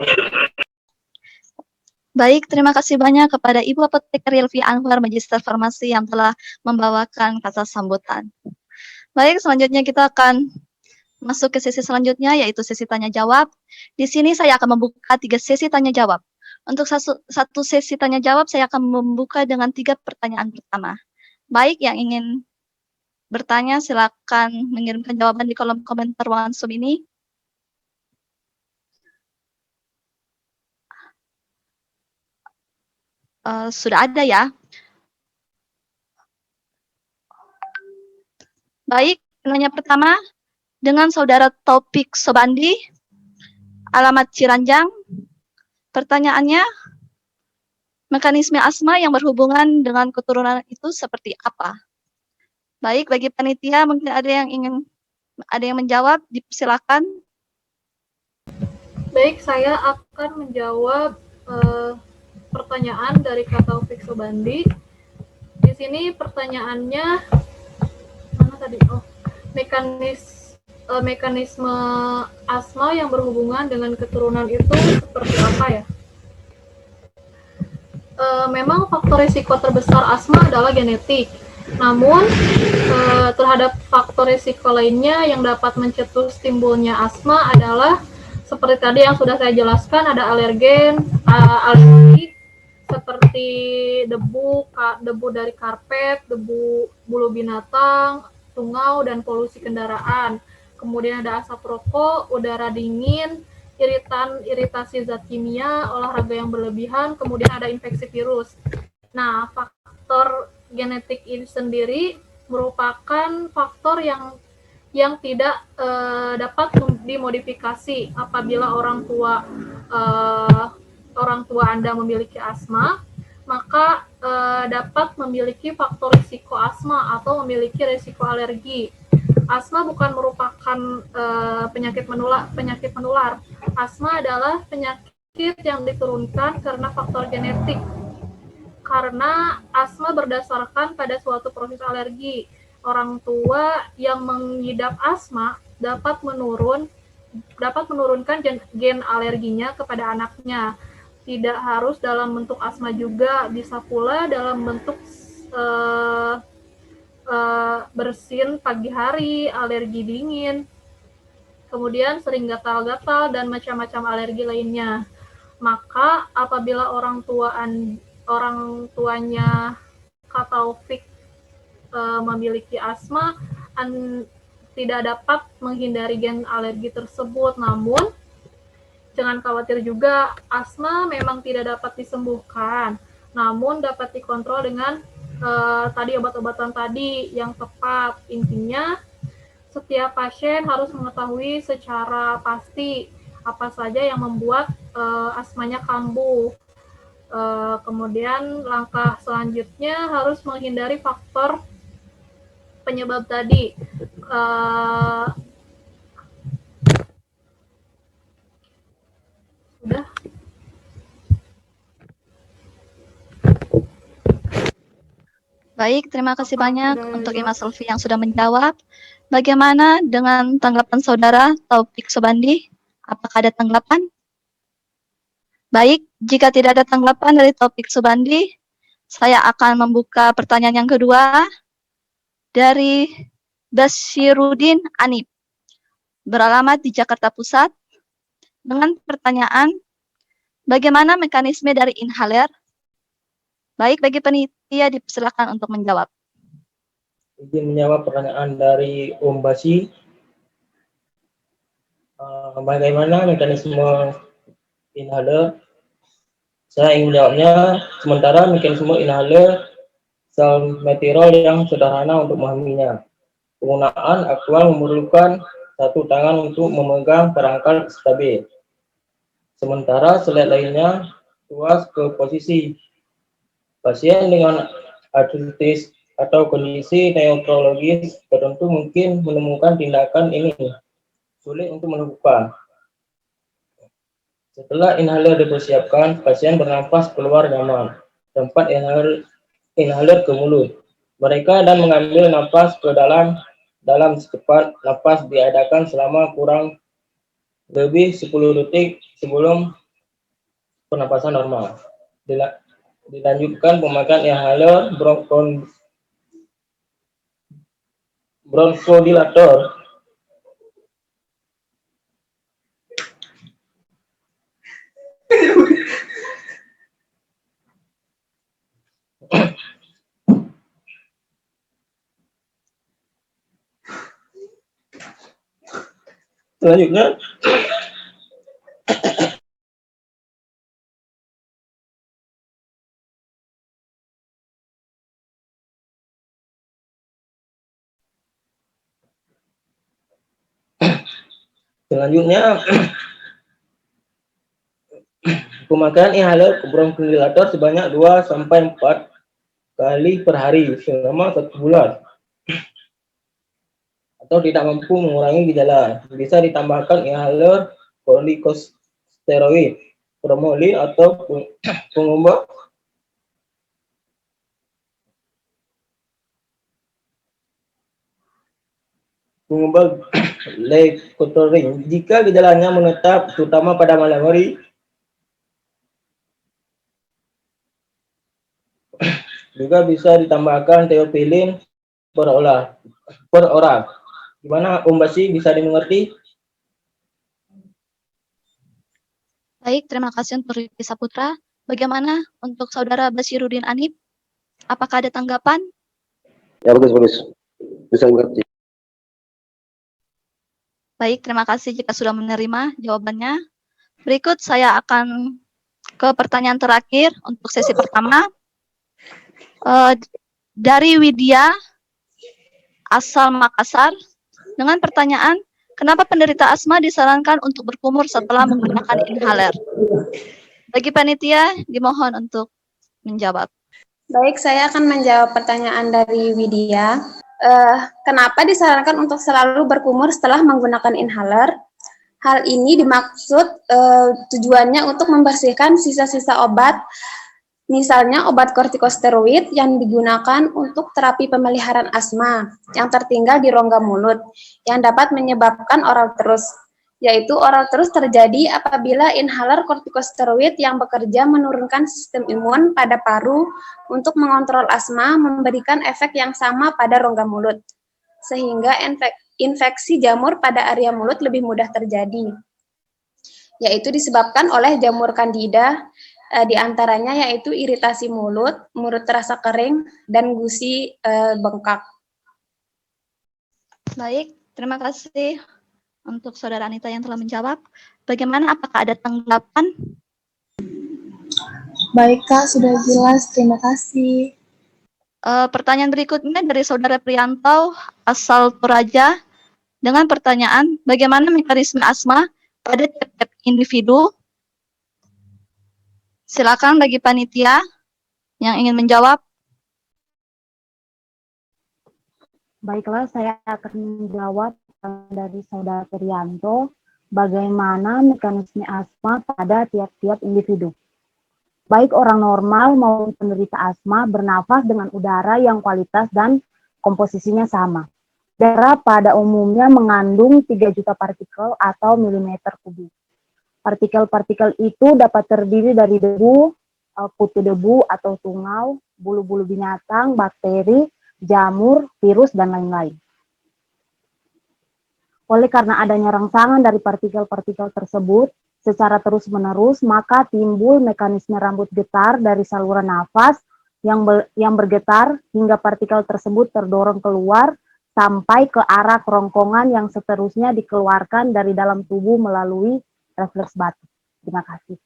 Baik, terima kasih banyak kepada Ibu Apoteker Yelvi Anwar, Magister Farmasi yang telah membawakan kata sambutan. Baik, selanjutnya kita akan masuk ke sesi selanjutnya, yaitu sesi tanya-jawab. Di sini saya akan membuka 3 sesi tanya-jawab. Untuk satu sesi tanya-jawab, saya akan membuka dengan 3 pertanyaan pertama. Baik, yang ingin bertanya, silakan mengirimkan jawaban di kolom komentar ruangan Zoom ini. sudah ada ya. Baik, penanya pertama dengan Saudara Taufik Sobandi, alamat Ciranjang. Pertanyaannya, mekanisme asma yang berhubungan dengan keturunan itu seperti apa? Baik, bagi panitia mungkin ada yang menjawab, dipersilakan. Baik, saya akan menjawab pertanyaan dari Kak Taufik Sobandi. Di sini pertanyaannya mana tadi? Oh, mekanisme asma yang berhubungan dengan keturunan itu seperti apa ya? Memang faktor risiko terbesar asma adalah genetik. Namun, terhadap faktor risiko lainnya yang dapat mencetus timbulnya asma adalah seperti tadi yang sudah saya jelaskan, ada alergen, alergi seperti debu dari karpet, debu bulu binatang, tungau, dan polusi kendaraan. Kemudian ada asap rokok, udara dingin, iritasi zat kimia, olahraga yang berlebihan, kemudian ada infeksi virus. Nah, faktor genetik ini sendiri merupakan faktor yang tidak dapat dimodifikasi apabila orang tua Anda memiliki asma, maka dapat memiliki faktor risiko asma atau memiliki risiko alergi. Asma bukan merupakan penyakit menular. Asma adalah penyakit yang diturunkan karena faktor genetik. Karena asma berdasarkan pada suatu proses alergi. Orang tua yang mengidap asma dapat menurunkan gen alerginya kepada anaknya. Tidak harus dalam bentuk asma juga, bisa pula dalam bentuk bersin pagi hari, alergi dingin, kemudian sering gatal-gatal dan macam-macam alergi lainnya. Maka apabila orang tuanya Kak Taufik memiliki asma, tidak dapat menghindari gen alergi tersebut. Namun jangan khawatir juga, asma memang tidak dapat disembuhkan, namun dapat dikontrol dengan tadi obat-obatan tadi yang tepat. Intinya setiap pasien harus mengetahui secara pasti apa saja yang membuat asmanya kambuh. Kemudian langkah selanjutnya harus menghindari faktor penyebab tadi. Sudah. Baik, terima kasih banyak untuk Imas Selvi yang sudah menjawab. Bagaimana dengan tanggapan Saudara Taufik Sobandi? Apakah ada tanggapan? Baik, jika tidak ada tanggapan dari Taufik Sobandi, saya akan membuka pertanyaan yang kedua dari Basyirudin Anip, beralamat di Jakarta Pusat, dengan pertanyaan, bagaimana mekanisme dari inhaler? Baik, bagi panitia dipersilakan untuk menjawab. Izin menjawab pertanyaan dari Om Basi. Bagaimana mekanisme inhaler? Saya ingin menjawabnya. Sementara mekanisme inhaler salmeterol yang sederhana untuk memahaminya. Penggunaan aktual memerlukan satu tangan untuk memegang perangkat stabil. Sementara slide lainnya tuas ke posisi. Pasien dengan artritis atau kondisi neurologis tertentu mungkin menemukan tindakan ini sulit untuk melakukan. Setelah inhaler dipersiapkan, pasien bernafas keluar nyaman. Tempat inhaler ke mulut. Mereka dan mengambil nafas ke dalam secepat. Nafas diadakan selama kurang lebih 10 detik sebelum pernapasan normal. Dilanjutkan pemakaian inhaler bronchodilator. Selanjutnya Selanjutnya, pemakaian inhaler bronchodilator sebanyak 2 sampai 4 kali per hari selama 1 bulan atau tidak mampu mengurangi gejala. Bisa ditambahkan inhaler kortikosteroid, promolin atau pengobat leukotriene jika gejalanya menetap, terutama pada malam hari. Juga bisa ditambahkan teofilin per oral. Gimana Om Basi, bisa dimengerti? Baik, terima kasih untuk Rifki Saputra. Bagaimana untuk Saudara Basiruddin Anip? Apakah ada tanggapan? Ya, bagus. Bisa mengerti. Baik, terima kasih jika sudah menerima jawabannya. Berikut saya akan ke pertanyaan terakhir untuk sesi pertama. Dari Widya, asal Makassar, dengan pertanyaan, kenapa penderita asma disarankan untuk berkumur setelah menggunakan inhaler? Bagi panitia, dimohon untuk menjawab. Baik, saya akan menjawab pertanyaan dari Widya. Kenapa disarankan untuk selalu berkumur setelah menggunakan inhaler? Hal ini dimaksud tujuannya untuk membersihkan sisa-sisa obat, misalnya obat kortikosteroid yang digunakan untuk terapi pemeliharaan asma yang tertinggal di rongga mulut yang dapat menyebabkan oral terus, yaitu oral terus terjadi apabila inhaler kortikosteroid yang bekerja menurunkan sistem imun pada paru untuk mengontrol asma memberikan efek yang sama pada rongga mulut, sehingga infeksi jamur pada area mulut lebih mudah terjadi, yaitu disebabkan oleh jamur Candida, di antaranya yaitu iritasi mulut terasa kering, dan gusi bengkak. Baik, terima kasih untuk Saudara Anita yang telah menjawab. Bagaimana, apakah ada tanggapan? Baik Kak, sudah jelas. Terima kasih. Pertanyaan berikutnya dari Saudara Prianto, asal Toraja, dengan pertanyaan, bagaimana mekanisme asma pada tiap-tiap individu? Silakan bagi panitia yang ingin menjawab. Baiklah, saya akan menjawab dari Saudara Prianto, bagaimana mekanisme asma pada tiap-tiap individu. Baik orang normal maupun penderita asma bernafas dengan udara yang kualitas dan komposisinya sama. Udara pada umumnya mengandung 3 juta partikel atau milimeter kubik. Partikel-partikel itu dapat terdiri dari debu, putu debu atau tungau, bulu-bulu binatang, bakteri, jamur, virus, dan lain-lain. Oleh karena adanya rangsangan dari partikel-partikel tersebut secara terus-menerus, maka timbul mekanisme rambut getar dari saluran nafas yang bergetar hingga partikel tersebut terdorong keluar sampai ke arah kerongkongan yang seterusnya dikeluarkan dari dalam tubuh melalui refleks batuk. Terima kasih.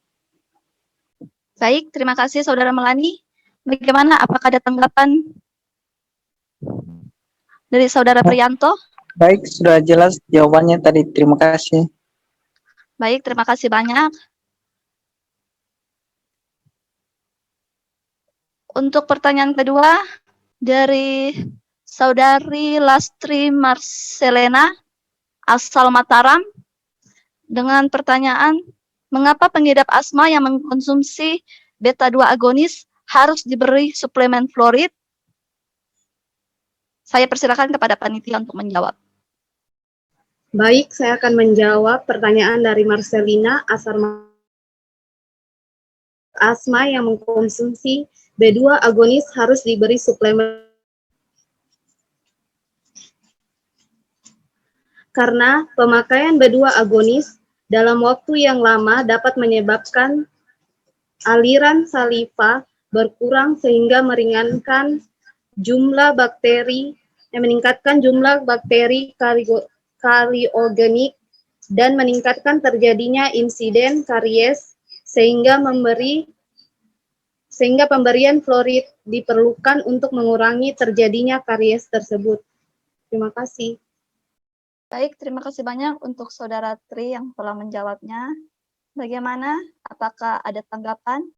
Baik, terima kasih Saudara Melani. Bagaimana, apakah ada tanggapan dari Saudara Prianto? Baik, sudah jelas jawabannya tadi. Terima kasih. Baik, terima kasih banyak. Untuk pertanyaan kedua dari Saudari Lastri Marcelena, asal Mataram, dengan pertanyaan, mengapa pengidap asma yang mengkonsumsi beta-2 agonis harus diberi suplemen fluorid? Saya persilakan kepada panitia untuk menjawab. Baik, saya akan menjawab pertanyaan dari Marcelina, asma yang mengkonsumsi B2 agonis harus diberi suplemen karena pemakaian B2 agonis dalam waktu yang lama dapat menyebabkan aliran saliva berkurang sehingga meningkatkan jumlah bakteri kariogenik dan meningkatkan terjadinya insiden karies sehingga pemberian fluorid diperlukan untuk mengurangi terjadinya karies tersebut. Terima kasih. Baik, terima kasih banyak untuk Saudara Tri yang telah menjawabnya. Bagaimana? Apakah ada tanggapan?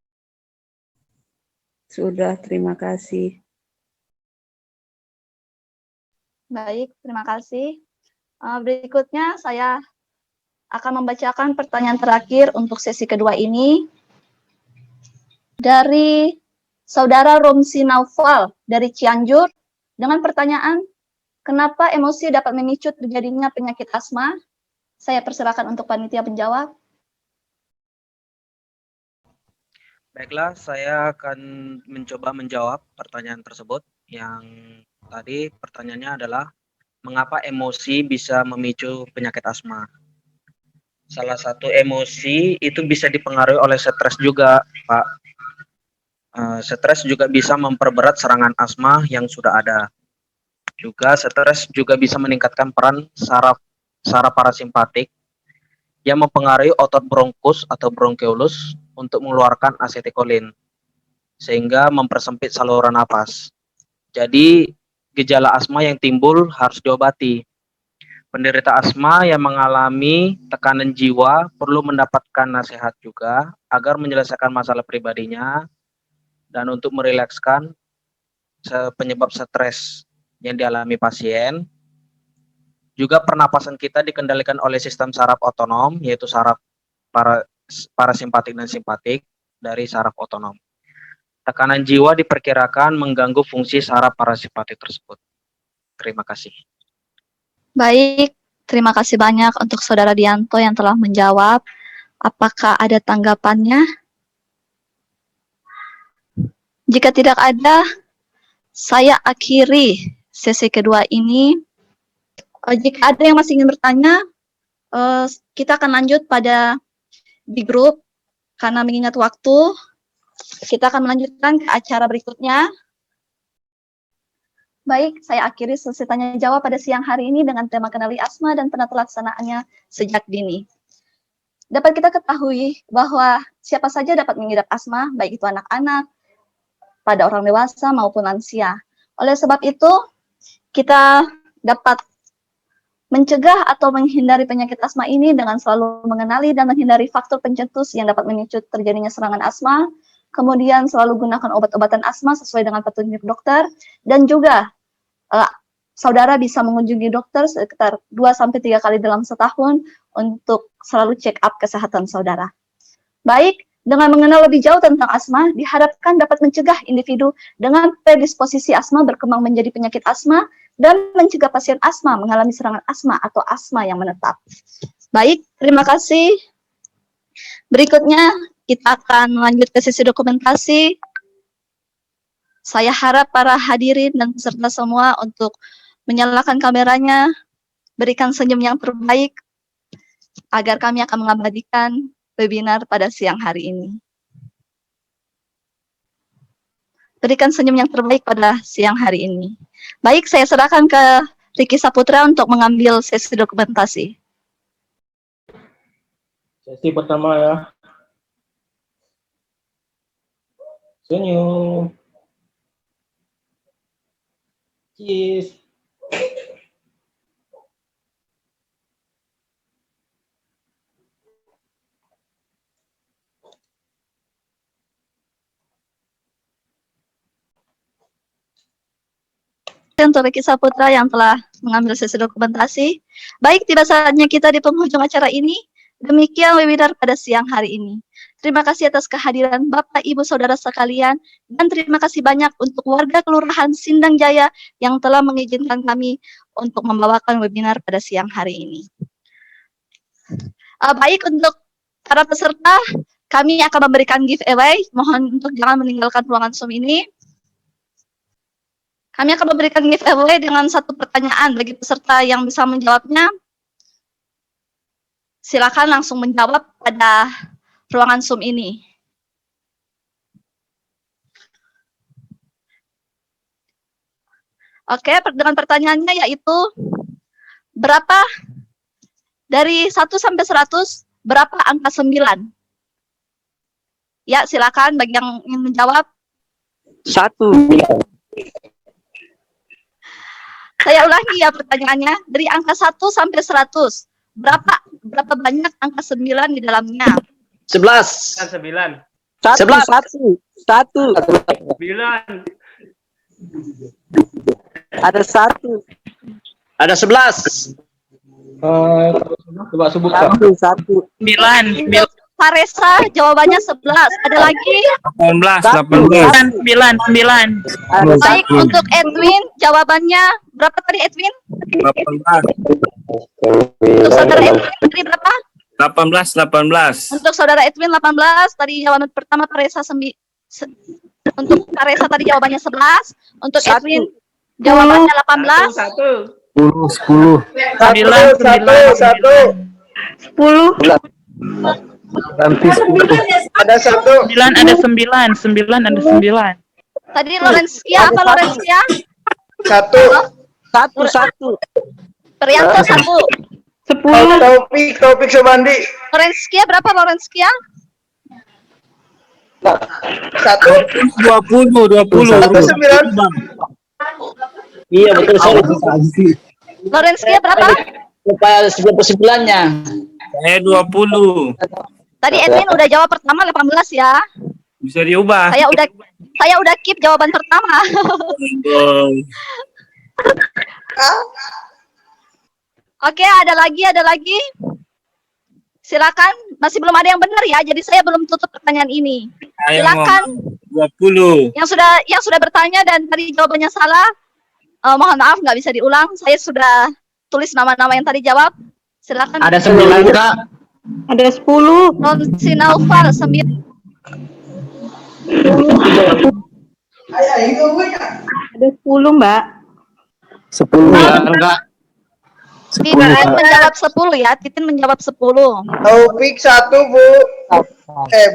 Sudah, terima kasih. Baik, terima kasih. Berikutnya saya akan membacakan pertanyaan terakhir untuk sesi kedua ini. Dari Saudara Romsi Naufal dari Cianjur dengan pertanyaan, kenapa emosi dapat memicu terjadinya penyakit asma? Saya persilakan untuk panitia menjawab. Baiklah, saya akan mencoba menjawab pertanyaan tersebut. Yang tadi pertanyaannya adalah, mengapa emosi bisa memicu penyakit asma? Salah satu emosi itu bisa dipengaruhi oleh stres juga, Pak. Stres juga bisa memperberat serangan asma yang sudah ada. Juga stres juga bisa meningkatkan peran saraf parasimpatik yang mempengaruhi otot bronkus atau bronkeolus untuk mengeluarkan asetilkolin sehingga mempersempit saluran napas. Jadi gejala asma yang timbul harus diobati. Penderita asma yang mengalami tekanan jiwa perlu mendapatkan nasihat juga agar menyelesaikan masalah pribadinya dan untuk merilekskan penyebab stres yang dialami pasien. Juga pernapasan kita dikendalikan oleh sistem saraf otonom, yaitu saraf parasimpatik dan simpatik dari saraf otonom. Tekanan jiwa diperkirakan mengganggu fungsi saraf parasimpatik tersebut. Terima kasih. Baik, terima kasih banyak untuk Saudara Dianto yang telah menjawab. Apakah ada tanggapannya? Jika tidak ada, saya akhiri sesi kedua ini. Jika ada yang masih ingin bertanya, kita akan lanjut pada di grup. Karena mengingat waktu, kita akan melanjutkan ke acara berikutnya. Baik, saya akhiri sesi tanya jawab pada siang hari ini dengan tema kenali asma dan penata laksanaannya sejak dini. Dapat kita ketahui bahwa siapa saja dapat mengidap asma, baik itu anak-anak, pada orang dewasa maupun lansia. Oleh sebab itu, kita dapat mencegah atau menghindari penyakit asma ini dengan selalu mengenali dan menghindari faktor pencetus yang dapat memicu terjadinya serangan asma, kemudian selalu gunakan obat-obatan asma sesuai dengan petunjuk dokter, dan juga saudara bisa mengunjungi dokter sekitar 2-3 kali dalam setahun untuk selalu check up kesehatan saudara. Baik, dengan mengenal lebih jauh tentang asma, diharapkan dapat mencegah individu dengan predisposisi asma berkembang menjadi penyakit asma dan mencegah pasien asma mengalami serangan asma atau asma yang menetap. Baik, terima kasih. Berikutnya, kita akan lanjut ke sesi dokumentasi. Saya harap para hadirin dan peserta semua untuk menyalakan kameranya, berikan senyum yang terbaik, agar kami akan mengabadikan webinar pada siang hari ini. Berikan senyum yang terbaik pada siang hari ini. Baik, saya serahkan ke Riki Saputra untuk mengambil sesi dokumentasi. Sesi pertama ya. Senyum. Cheese. Untuk Riki Saputra yang telah mengambil sesi dokumentasi. Baik, tiba saatnya kita di penghujung acara ini. Demikian webinar pada siang hari ini. Terima kasih atas kehadiran Bapak, Ibu, Saudara sekalian, dan terima kasih banyak untuk warga Kelurahan Sindang Jaya yang telah mengizinkan kami untuk membawakan webinar pada siang hari ini. Baik, untuk para peserta, kami akan memberikan giveaway. Mohon untuk jangan meninggalkan ruangan Zoom ini. Kami akan memberikan giveaway dengan satu pertanyaan bagi peserta yang bisa menjawabnya. Silakan langsung menjawab pada ruangan Zoom ini. Oke, dengan pertanyaannya yaitu, berapa dari 1 sampai 100, berapa angka 9? Ya, silakan bagi yang ingin menjawab. 1. Saya ulangi ya pertanyaannya. Dari angka 1 sampai 100. Berapa banyak angka 9 di dalamnya? 11. 9. 1. 9. Ada 1. Ada 11. Coba sebutkan. 1. 9. Untuk Paresa jawabannya 11. Ada lagi? 18. 9. Baik, untuk Edwin jawabannya berapa tadi Edwin? 18. Untuk saudara Edwin tadi berapa? 18. Untuk saudara Edwin 18. Tadi jawaban pertama Paresa untuk Paresa tadi jawabannya 11. Untuk Edwin jawabannya 18. 10. 10. Ada 1. 9 ada 9. 9 ada 9. Tadi Lorenzia apa Lorenzia? 1. Prianto 1. 10. Taufik Sobandi. Lorenzia berapa Lorenzia? 20. 9. Iya betul sorry. Lorenzia berapa? Lupa 99-nya. Saya 20. Tadi Edwin udah jawab pertama 18 ya. Bisa diubah. Saya udah keep jawaban pertama. Oke, ada lagi. Silakan, masih belum ada yang benar ya. Jadi saya belum tutup pertanyaan ini. Silakan. 20. Yang sudah bertanya dan tadi jawabannya salah, mohon maaf nggak bisa diulang. Saya sudah tulis nama-nama yang tadi jawab. Silakan. Ada 9 Kak. Ada 10. Ronsi Naufal 9. Ada 10, Mbak. 10 Kak. Titin menjawab 10 ya. Titin menjawab 10. Taufik 1, Bu.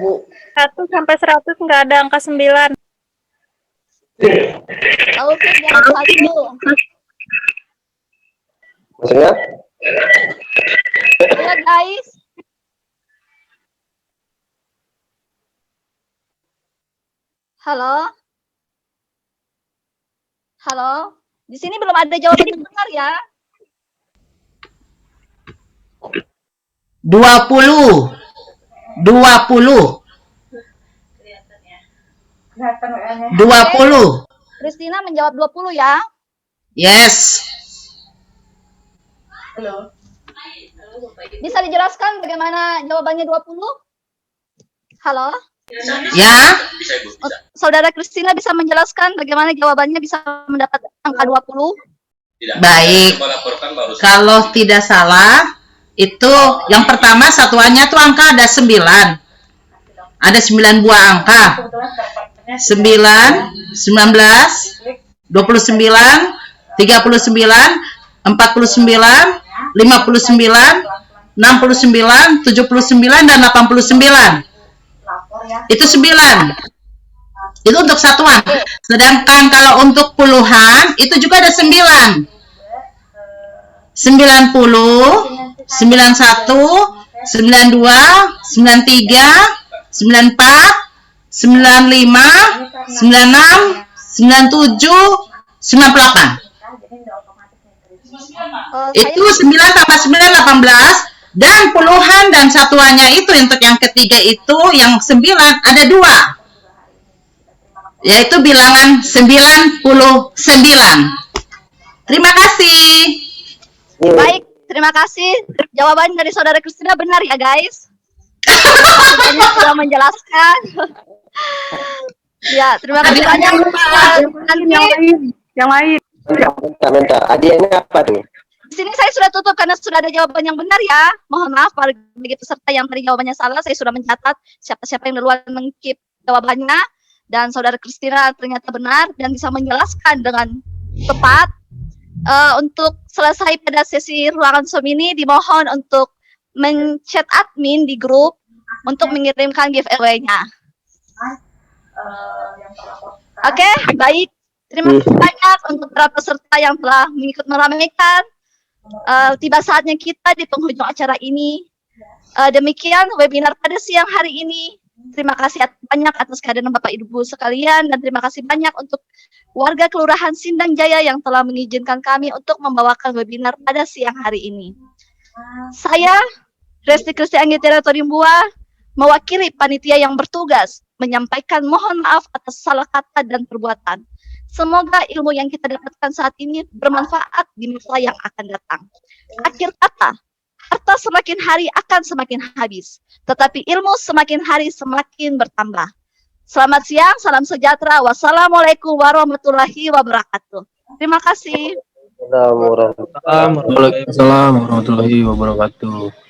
Bu. 1 sampai 100 nggak ada angka 9. Taufik jawab 1. Maksudnya? Ya guys. Halo. Di sini belum ada jawaban yang benar ya. 20. Kristina menjawab 20 ya. Yes. Bisa dijelaskan bagaimana jawabannya 20? Halo? Ya. Saudara Kristina bisa menjelaskan bagaimana jawabannya bisa mendapat angka 20? Baik. Kalau tidak salah, itu yang pertama satuannya tuh angka ada 9. Ada 9 buah angka. 9, 19, 29, 39, 49, 59, 69, 79, dan 89. Itu 9. Itu untuk satuan. Sedangkan kalau untuk puluhan, itu juga ada 9. 90, 91, 92, 93, 94, 95, 96, 97, 98. Itu 9 tambah 9, 18. Dan puluhan dan satuannya itu untuk yang ketiga itu yang 9 ada 2. Yaitu bilangan 99. Terima kasih. Baik, terima kasih. Jawaban dari saudara Kristina benar ya guys. Banyak sudah menjelaskan. Ya, terima kasih banyak. Nanti Yang lain. Bentar. Hadiahnya apa tuh? di sini saya sudah tutup karena sudah ada jawaban yang benar ya. Mohon maaf bagi peserta yang tadi jawabannya salah. Saya sudah mencatat siapa-siapa yang duluan mengkip jawabannya. Dan saudara Kristina ternyata benar dan bisa menjelaskan dengan tepat. Untuk selesai pada sesi ruangan Zoom ini, dimohon untuk men-chat admin di grup untuk mengirimkan giveaway-nya. Oke, baik. Terima kasih banyak untuk para peserta yang telah mengikut meramaikan. Tiba saatnya kita di penghujung acara ini. Demikian webinar pada siang hari ini. Terima kasih banyak atas kehadiran Bapak Ibu sekalian, dan terima kasih banyak untuk warga Kelurahan Sindang Jaya yang telah mengizinkan kami untuk membawakan webinar pada siang hari ini. Saya, Resti Kristi Anggitira Torimbua, mewakili panitia yang bertugas menyampaikan mohon maaf atas salah kata dan perbuatan. Semoga ilmu yang kita dapatkan saat ini bermanfaat di masa yang akan datang. Akhir kata, harta semakin hari akan semakin habis, tetapi ilmu semakin hari semakin bertambah. Selamat siang, salam sejahtera. Wassalamualaikum warahmatullahi wabarakatuh. Terima kasih. Waalaikumsalam warahmatullahi wabarakatuh.